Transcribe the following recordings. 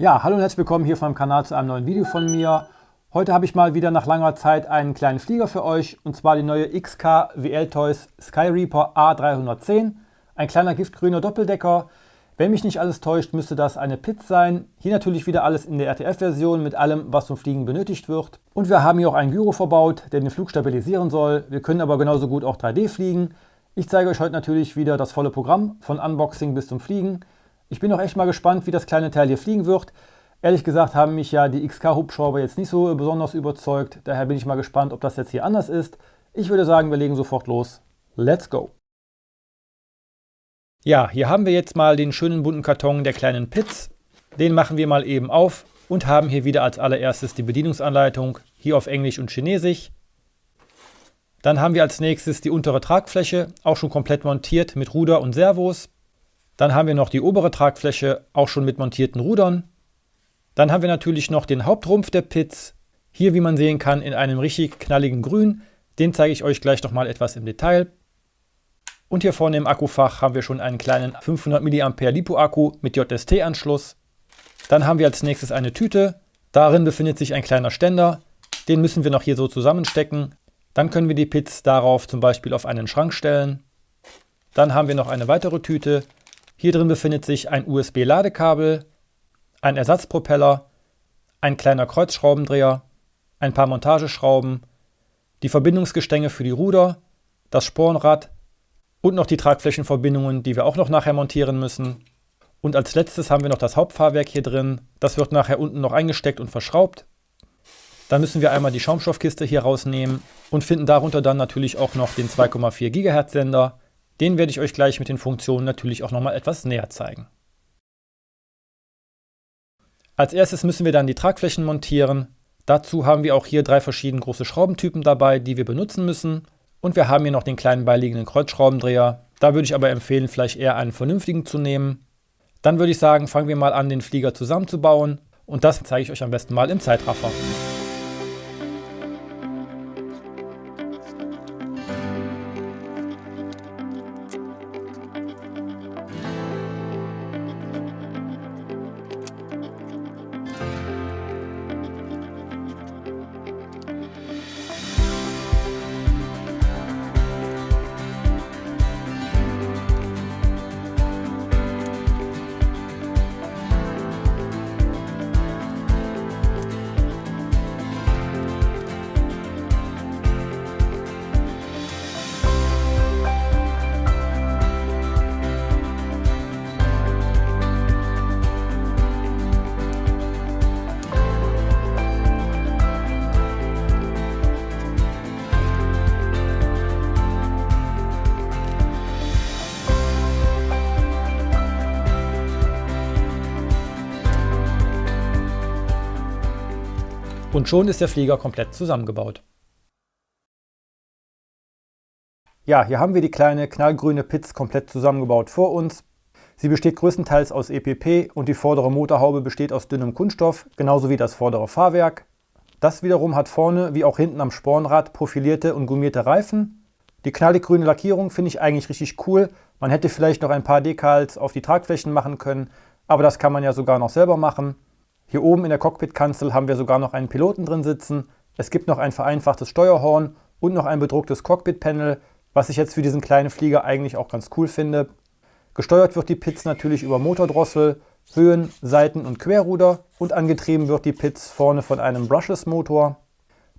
Ja, hallo und herzlich willkommen hier auf meinem Kanal zu einem neuen Video von mir. Heute habe ich mal wieder nach langer Zeit einen kleinen Flieger für euch, und zwar die neue XK WL Toys Sky Reaper A310. Ein kleiner giftgrüner Doppeldecker. Wenn mich nicht alles täuscht, müsste das eine Pitts sein. Hier natürlich wieder alles in der RTF-Version mit allem, was zum Fliegen benötigt wird. Und wir haben hier auch einen Gyro verbaut, der den Flug stabilisieren soll. Wir können aber genauso gut auch 3D fliegen. Ich zeige euch heute natürlich wieder das volle Programm, von Unboxing bis zum Fliegen. Ich bin auch echt mal gespannt, wie das kleine Teil hier fliegen wird. Ehrlich gesagt haben mich ja die XK-Hubschrauber jetzt nicht so besonders überzeugt. Daher bin ich mal gespannt, ob das jetzt hier anders ist. Ich würde sagen, wir legen sofort los. Let's go! Ja, hier haben wir jetzt mal den schönen bunten Karton der kleinen Pitts. Den machen wir mal eben auf und haben hier wieder als allererstes die Bedienungsanleitung, hier auf Englisch und Chinesisch. Dann haben wir als nächstes die untere Tragfläche, auch schon komplett montiert mit Ruder und Servos. Dann haben wir noch die obere Tragfläche, auch schon mit montierten Rudern. Dann haben wir natürlich noch den Hauptrumpf der Pitts. Hier, wie man sehen kann, in einem richtig knalligen Grün. Den zeige ich euch gleich noch mal etwas im Detail. Und hier vorne im Akkufach haben wir schon einen kleinen 500 mAh LiPo-Akku mit JST-Anschluss. Dann haben wir als nächstes eine Tüte. Darin befindet sich ein kleiner Ständer. Den müssen wir noch hier so zusammenstecken. Dann können wir die Pitts darauf zum Beispiel auf einen Schrank stellen. Dann haben wir noch eine weitere Tüte. Hier drin befindet sich ein USB-Ladekabel, ein Ersatzpropeller, ein kleiner Kreuzschraubendreher, ein paar Montageschrauben, die Verbindungsgestänge für die Ruder, das Spornrad und noch die Tragflächenverbindungen, die wir auch noch nachher montieren müssen. Und als letztes haben wir noch das Hauptfahrwerk hier drin. Das wird nachher unten noch eingesteckt und verschraubt. Dann müssen wir einmal die Schaumstoffkiste hier rausnehmen und finden darunter dann natürlich auch noch den 2,4 GHz Sender. Den werde ich euch gleich mit den Funktionen natürlich auch nochmal etwas näher zeigen. Als erstes müssen wir dann die Tragflächen montieren. Dazu haben wir auch hier 3 verschiedene große Schraubentypen dabei, die wir benutzen müssen. Und wir haben hier noch den kleinen beiliegenden Kreuzschraubendreher. Da würde ich aber empfehlen, vielleicht eher einen vernünftigen zu nehmen. Dann würde ich sagen, fangen wir mal an, den Flieger zusammenzubauen. Und das zeige ich euch am besten mal im Zeitraffer. Und schon ist der Flieger komplett zusammengebaut. Ja, hier haben wir die kleine knallgrüne Pitts komplett zusammengebaut vor uns. Sie besteht größtenteils aus EPP und die vordere Motorhaube besteht aus dünnem Kunststoff, genauso wie das vordere Fahrwerk. Das wiederum hat vorne wie auch hinten am Spornrad profilierte und gummierte Reifen. Die knallig grüne Lackierung finde ich eigentlich richtig cool. Man hätte vielleicht noch ein paar Dekals auf die Tragflächen machen können, aber das kann man ja sogar noch selber machen. Hier oben in der Cockpitkanzel haben wir sogar noch einen Piloten drin sitzen. Es gibt noch ein vereinfachtes Steuerhorn und noch ein bedrucktes Cockpit-Panel, was ich jetzt für diesen kleinen Flieger eigentlich auch ganz cool finde. Gesteuert wird die Pitts natürlich über Motordrossel, Höhen-, Seiten- und Querruder und angetrieben wird die Pitts vorne von einem Brushless-Motor.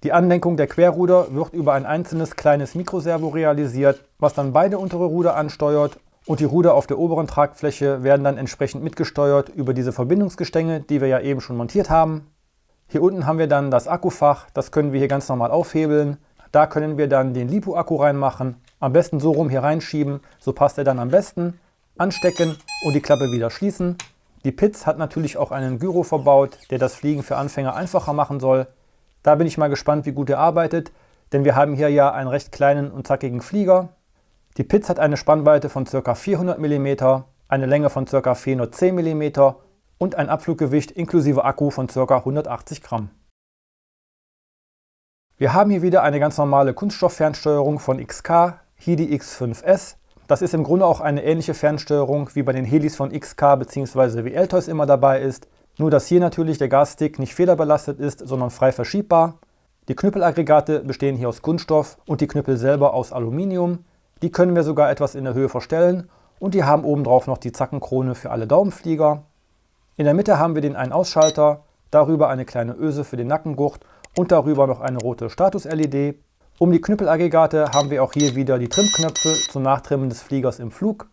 Die Anlenkung der Querruder wird über ein einzelnes kleines Mikroservo realisiert, was dann beide untere Ruder ansteuert. Und die Ruder auf der oberen Tragfläche werden dann entsprechend mitgesteuert über diese Verbindungsgestänge, die wir ja eben schon montiert haben. Hier unten haben wir dann das Akkufach, das können wir hier ganz normal aufhebeln. Da können wir dann den LiPo-Akku reinmachen, am besten so rum hier reinschieben, so passt er dann am besten. Anstecken und die Klappe wieder schließen. Die Pitts hat natürlich auch einen Gyro verbaut, der das Fliegen für Anfänger einfacher machen soll. Da bin ich mal gespannt, wie gut er arbeitet, denn wir haben hier ja einen recht kleinen und zackigen Flieger. Die Pitts hat eine Spannweite von ca. 400 mm, eine Länge von ca. 410 mm und ein Abfluggewicht inklusive Akku von ca. 180 Gramm. Wir haben hier wieder eine ganz normale Kunststofffernsteuerung von XK, hier die X5S. Das ist im Grunde auch eine ähnliche Fernsteuerung wie bei den Helis von XK bzw. WL Toys immer dabei ist. Nur dass hier natürlich der Gasstick nicht federbelastet ist, sondern frei verschiebbar. Die Knüppelaggregate bestehen hier aus Kunststoff und die Knüppel selber aus Aluminium. Die können wir sogar etwas in der Höhe verstellen und die haben obendrauf noch die Zackenkrone für alle Daumenflieger. In der Mitte haben wir den Ein-Aus-Schalter, darüber eine kleine Öse für den Nackengurt und darüber noch eine rote Status-LED. Um die Knüppelaggregate haben wir auch hier wieder die Trimmknöpfe zum Nachtrimmen des Fliegers im Flug.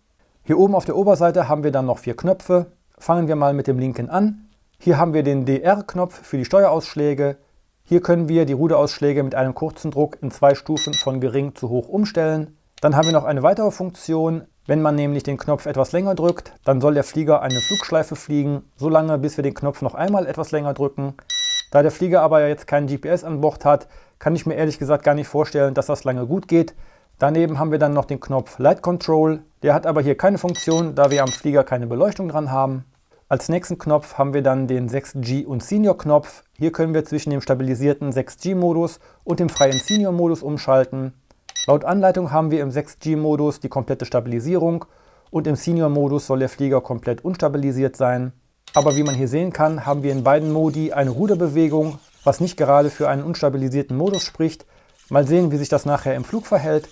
Hier oben auf der Oberseite haben wir dann noch 4 Knöpfe. Fangen wir mal mit dem linken an. Hier haben wir den DR-Knopf für die Steuerausschläge. Hier können wir die Ruderausschläge mit einem kurzen Druck in 2 Stufen von gering zu hoch umstellen. Dann haben wir noch eine weitere Funktion. Wenn man nämlich den Knopf etwas länger drückt, dann soll der Flieger eine Flugschleife fliegen, so lange bis wir den Knopf noch einmal etwas länger drücken. Da der Flieger aber ja jetzt keinen GPS an Bord hat, kann ich mir ehrlich gesagt gar nicht vorstellen, dass das lange gut geht. Daneben haben wir dann noch den Knopf Light Control. Der hat aber hier keine Funktion, da wir am Flieger keine Beleuchtung dran haben. Als nächsten Knopf haben wir dann den 6G und Senior Knopf. Hier können wir zwischen dem stabilisierten 6G-Modus und dem freien Senior-Modus umschalten. Laut Anleitung haben wir im 6G-Modus die komplette Stabilisierung und im Senior-Modus soll der Flieger komplett unstabilisiert sein. Aber wie man hier sehen kann, haben wir in beiden Modi eine Ruderbewegung, was nicht gerade für einen unstabilisierten Modus spricht. Mal sehen, wie sich das nachher im Flug verhält.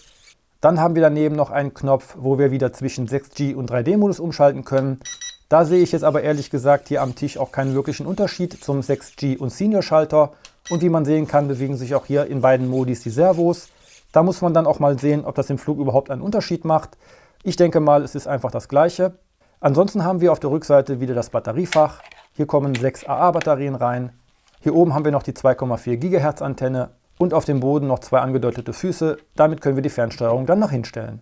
Dann haben wir daneben noch einen Knopf, wo wir wieder zwischen 6G und 3D-Modus umschalten können. Da sehe ich jetzt aber ehrlich gesagt hier am Tisch auch keinen wirklichen Unterschied zum 6G und Senior-Schalter. Und wie man sehen kann, bewegen sich auch hier in beiden Modis die Servos. Da muss man dann auch mal sehen, ob das im Flug überhaupt einen Unterschied macht. Ich denke mal, es ist einfach das Gleiche. Ansonsten haben wir auf der Rückseite wieder das Batteriefach. Hier kommen 6 AA-Batterien rein. Hier oben haben wir noch die 2,4 GHz Antenne und auf dem Boden noch 2 angedeutete Füße. Damit können wir die Fernsteuerung dann noch hinstellen.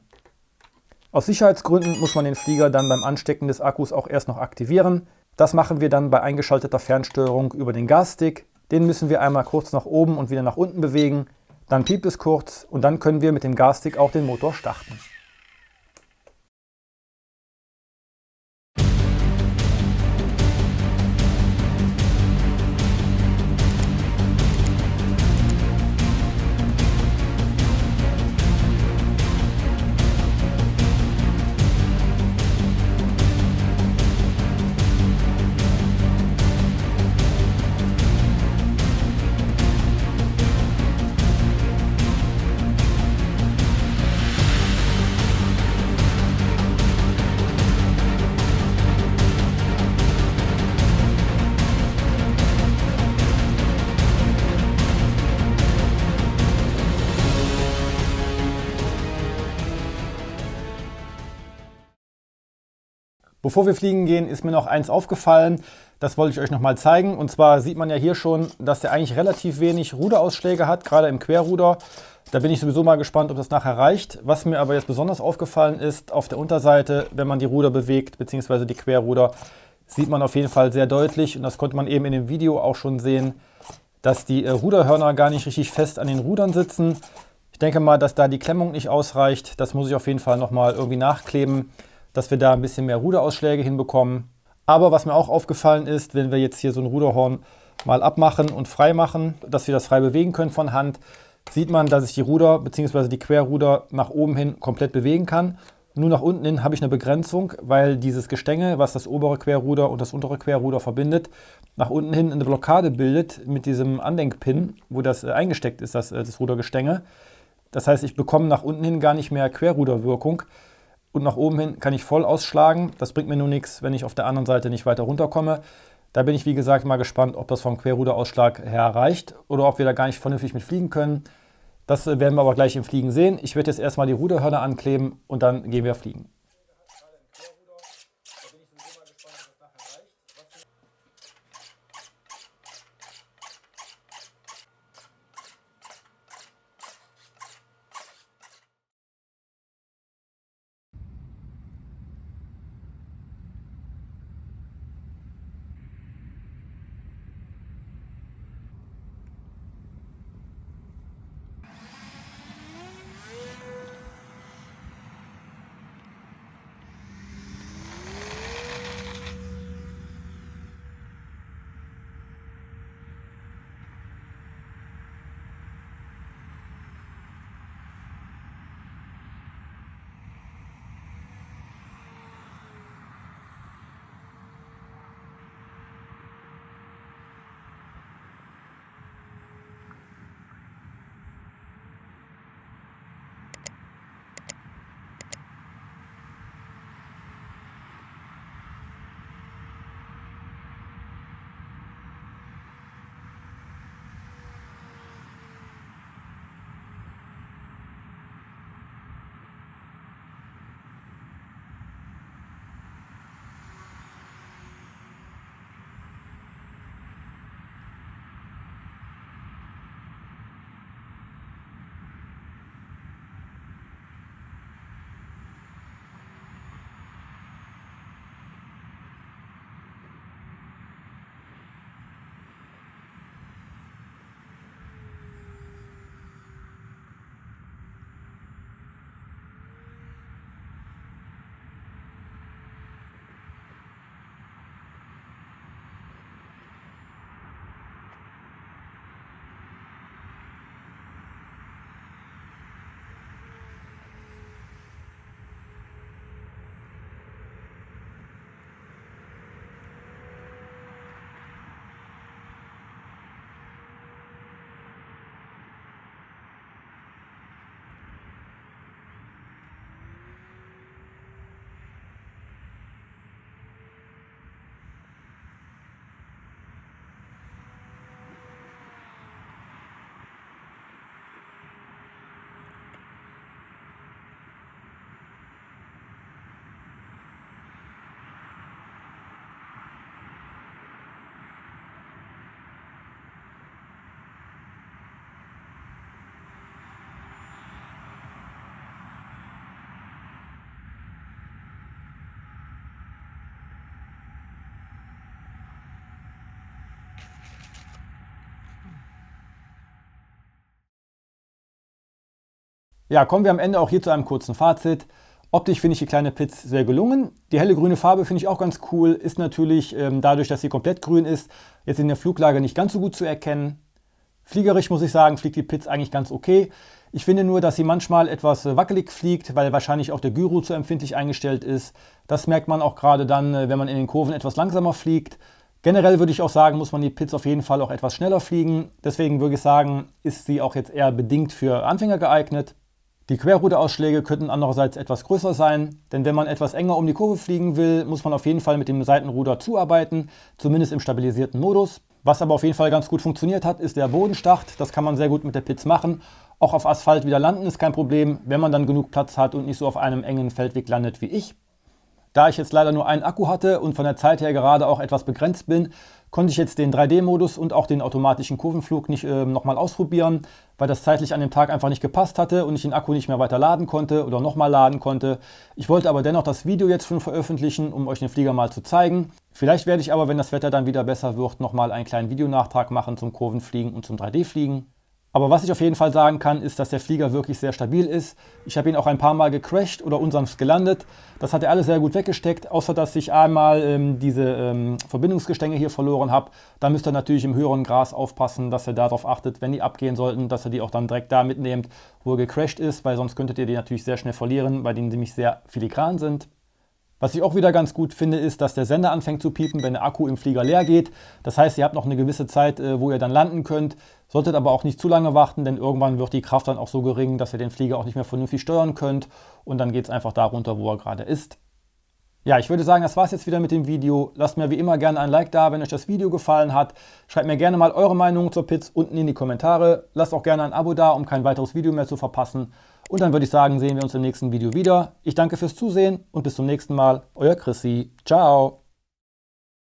Aus Sicherheitsgründen muss man den Flieger dann beim Anstecken des Akkus auch erst noch aktivieren. Das machen wir dann bei eingeschalteter Fernsteuerung über den Gasstick. Den müssen wir einmal kurz nach oben und wieder nach unten bewegen. Dann piept es kurz und dann können wir mit dem Gasstick auch den Motor starten. Bevor wir fliegen gehen, ist mir noch eins aufgefallen. Das wollte ich euch nochmal zeigen. Und zwar sieht man ja hier schon, dass der eigentlich relativ wenig Ruderausschläge hat, gerade im Querruder. Da bin ich sowieso mal gespannt, ob das nachher reicht. Was mir aber jetzt besonders aufgefallen ist, auf der Unterseite, wenn man die Ruder bewegt, beziehungsweise die Querruder, sieht man auf jeden Fall sehr deutlich, und das konnte man eben in dem Video auch schon sehen, dass die Ruderhörner gar nicht richtig fest an den Rudern sitzen. Ich denke mal, dass da die Klemmung nicht ausreicht. Das muss ich auf jeden Fall nochmal irgendwie nachkleben, dass wir da ein bisschen mehr Ruderausschläge hinbekommen. Aber was mir auch aufgefallen ist, wenn wir jetzt hier so ein Ruderhorn mal abmachen und frei machen, dass wir das frei bewegen können von Hand, sieht man, dass ich die Ruder bzw. die Querruder nach oben hin komplett bewegen kann. Nur nach unten hin habe ich eine Begrenzung, weil dieses Gestänge, was das obere Querruder und das untere Querruder verbindet, nach unten hin eine Blockade bildet mit diesem Andenkpin, wo das eingesteckt ist, das Rudergestänge. Das heißt, ich bekomme nach unten hin gar nicht mehr Querruderwirkung. Und nach oben hin kann ich voll ausschlagen. Das bringt mir nur nichts, wenn ich auf der anderen Seite nicht weiter runterkomme. Da bin ich, wie gesagt, mal gespannt, ob das vom Querruderausschlag her reicht oder ob wir da gar nicht vernünftig mit fliegen können. Das werden wir aber gleich im Fliegen sehen. Ich werde jetzt erstmal die Ruderhörner ankleben und dann gehen wir fliegen. Ja, kommen wir am Ende auch hier zu einem kurzen Fazit. Optisch finde ich die kleine Piz sehr gelungen. Die helle grüne Farbe finde ich auch ganz cool. Ist natürlich dadurch, dass sie komplett grün ist, jetzt in der Fluglage nicht ganz so gut zu erkennen. Fliegerisch muss ich sagen, fliegt die Piz eigentlich ganz okay. Ich finde nur, dass sie manchmal etwas wackelig fliegt, weil wahrscheinlich auch der Gyro zu empfindlich eingestellt ist. Das merkt man auch gerade dann, wenn man in den Kurven etwas langsamer fliegt. Generell würde ich auch sagen, muss man die Piz auf jeden Fall auch etwas schneller fliegen. Deswegen würde ich sagen, ist sie auch jetzt eher bedingt für Anfänger geeignet. Die Querruderausschläge könnten andererseits etwas größer sein, denn wenn man etwas enger um die Kurve fliegen will, muss man auf jeden Fall mit dem Seitenruder zuarbeiten, zumindest im stabilisierten Modus. Was aber auf jeden Fall ganz gut funktioniert hat, ist der Bodenstart. Das kann man sehr gut mit der Piz machen. Auch auf Asphalt wieder landen ist kein Problem, wenn man dann genug Platz hat und nicht so auf einem engen Feldweg landet wie ich. Da ich jetzt leider nur einen Akku hatte und von der Zeit her gerade auch etwas begrenzt bin, konnte ich jetzt den 3D-Modus und auch den automatischen Kurvenflug nicht nochmal ausprobieren, weil das zeitlich an dem Tag einfach nicht gepasst hatte und ich den Akku nicht mehr weiter laden konnte oder nochmal laden konnte. Ich wollte aber dennoch das Video jetzt schon veröffentlichen, um euch den Flieger mal zu zeigen. Vielleicht werde ich aber, wenn das Wetter dann wieder besser wird, nochmal einen kleinen Videonachtrag machen zum Kurvenfliegen und zum 3D-Fliegen. Aber was ich auf jeden Fall sagen kann, ist, dass der Flieger wirklich sehr stabil ist. Ich habe ihn auch ein paar Mal gecrashed oder unsanft gelandet. Das hat er alles sehr gut weggesteckt, außer dass ich einmal diese Verbindungsgestänge hier verloren habe. Da müsst ihr natürlich im höheren Gras aufpassen, dass ihr darauf achtet, wenn die abgehen sollten, dass ihr die auch dann direkt da mitnehmt, wo er gecrashed ist, weil sonst könntet ihr die natürlich sehr schnell verlieren, weil die nämlich sehr filigran sind. Was ich auch wieder ganz gut finde, ist, dass der Sender anfängt zu piepen, wenn der Akku im Flieger leer geht. Das heißt, ihr habt noch eine gewisse Zeit, wo ihr dann landen könnt. Solltet aber auch nicht zu lange warten, denn irgendwann wird die Kraft dann auch so gering, dass ihr den Flieger auch nicht mehr vernünftig steuern könnt. Und dann geht es einfach da runter, wo er gerade ist. Ja, ich würde sagen, das war es jetzt wieder mit dem Video. Lasst mir wie immer gerne ein Like da, wenn euch das Video gefallen hat. Schreibt mir gerne mal eure Meinung zur Piz unten in die Kommentare. Lasst auch gerne ein Abo da, um kein weiteres Video mehr zu verpassen. Und dann würde ich sagen, sehen wir uns im nächsten Video wieder. Ich danke fürs Zusehen und bis zum nächsten Mal. Euer Chrissy. Ciao.